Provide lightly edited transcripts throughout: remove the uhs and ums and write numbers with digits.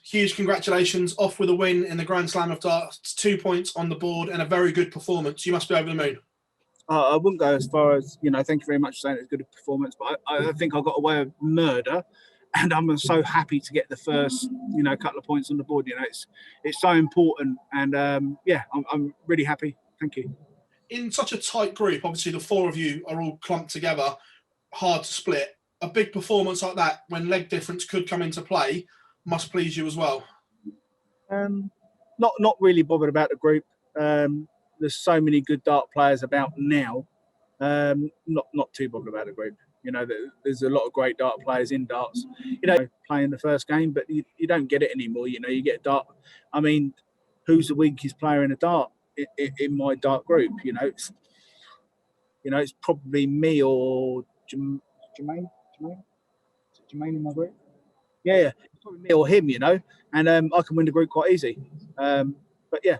huge congratulations. Off with a win in the Grand Slam of Darts, 2 points on the board and a very good performance. You must be over the moon. I wouldn't go as far as, thank you very much for saying it's a good performance, but I think I got away with murder, and I'm so happy to get the first, couple of points on the board. It's so important, and I'm really happy. Thank you. In such a tight group, obviously the four of you are all clumped together, hard to split. A big performance like that, when leg difference could come into play, must please you as well. Not really bothered about the group. There's so many good dart players about now. Not too bothered about the group. There's a lot of great dart players in darts. Playing the first game, but you don't get it anymore. You get dart. I mean, who's the weakest player in a dart in my dart group? It's probably me or Jermaine. Is it Jermaine in my group? Yeah, it's probably me or him. And I can win the group quite easy. But yeah.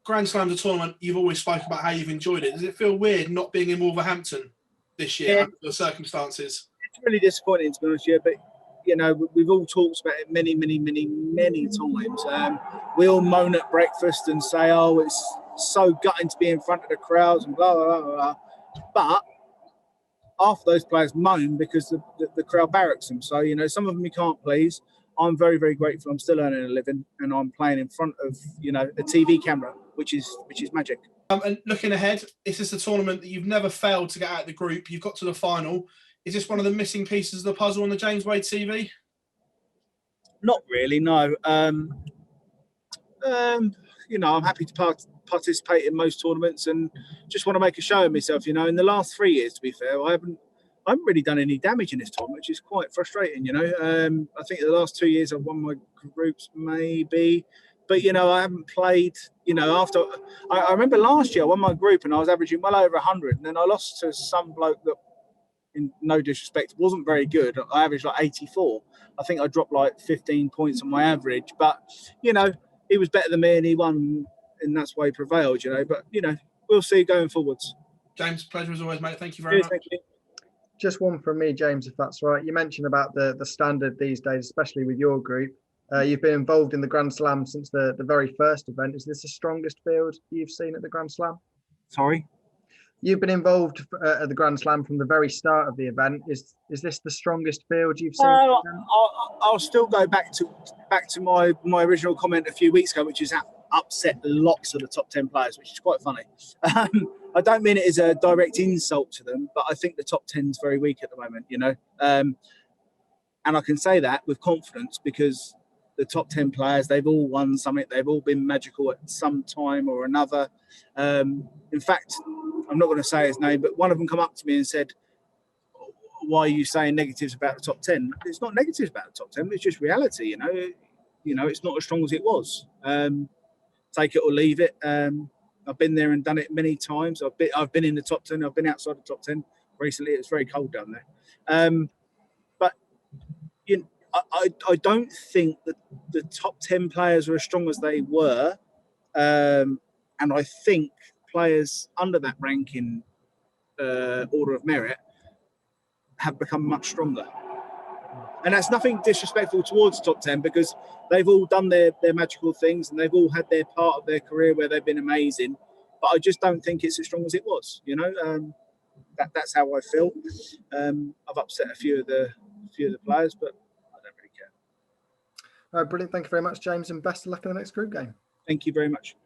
Grand Slam's a tournament you've always spoken about how you've enjoyed it. Does it feel weird not being in Wolverhampton this year under the circumstances? It's really disappointing, to be honest with you, but we've all talked about it many times. We all moan at breakfast and say, "Oh, it's so gutting to be in front of the crowds," and blah blah blah blah. But half those players moan because the crowd barracks them. So some of them you can't please. I'm very, very grateful. I'm still earning a living, and I'm playing in front of a TV camera, which is magic. And looking ahead, this is the tournament that you've never failed to get out of the group. You've got to the final. Is this one of the missing pieces of the puzzle on the James Wade TV? Not really, no. I'm happy to participate in most tournaments and just want to make a show of myself. In the last 3 years, to be fair, I haven't really done any damage in this tournament, which is quite frustrating. I think the last 2 years I've won my groups maybe, but I haven't played. After I remember last year I won my group and I was averaging well over 100, and then I lost to some bloke that, in no disrespect, wasn't very good. I averaged like 84. I think I dropped like 15 points on my average, but he was better than me and he won, and that's why he prevailed. But we'll see going forwards. James, pleasure as always, mate. Thank you very much. Thank you. Just one from me, James, if that's right. You mentioned about the standard these days, especially with your group. You've been involved in the Grand Slam since the very first event. Is this the strongest field you've seen at the Grand Slam? Sorry? You've been involved at the Grand Slam from the very start of the event. Is this the strongest field you've seen? I'll still go back to my original comment a few weeks ago, which is upset lots of the top 10 players, which is quite funny. I don't mean it as a direct insult to them, but I think the top 10 is very weak at the moment, and I can say that with confidence because the top 10 players, they've all won something. They've all been magical at some time or another. In fact, I'm not going to say his name, but one of them come up to me and said, "Why are you saying negatives about the top 10? It's not negatives about the top 10. It's just reality, It's not as strong as it was. Take it or leave it. I've been there and done it many times. I've been in the top 10. I've been outside the top 10 recently. It's very cold down there. But I don't think that the top 10 players are as strong as they were. And I think players under that ranking order of merit have become much stronger. And that's nothing disrespectful towards the top 10 because they've all done their magical things and they've all had their part of their career where they've been amazing. But I just don't think it's as strong as it was. That's how I feel. I've upset a few of the players, but I don't really care. All right, brilliant. Thank you very much, James, and best of luck in the next group game. Thank you very much.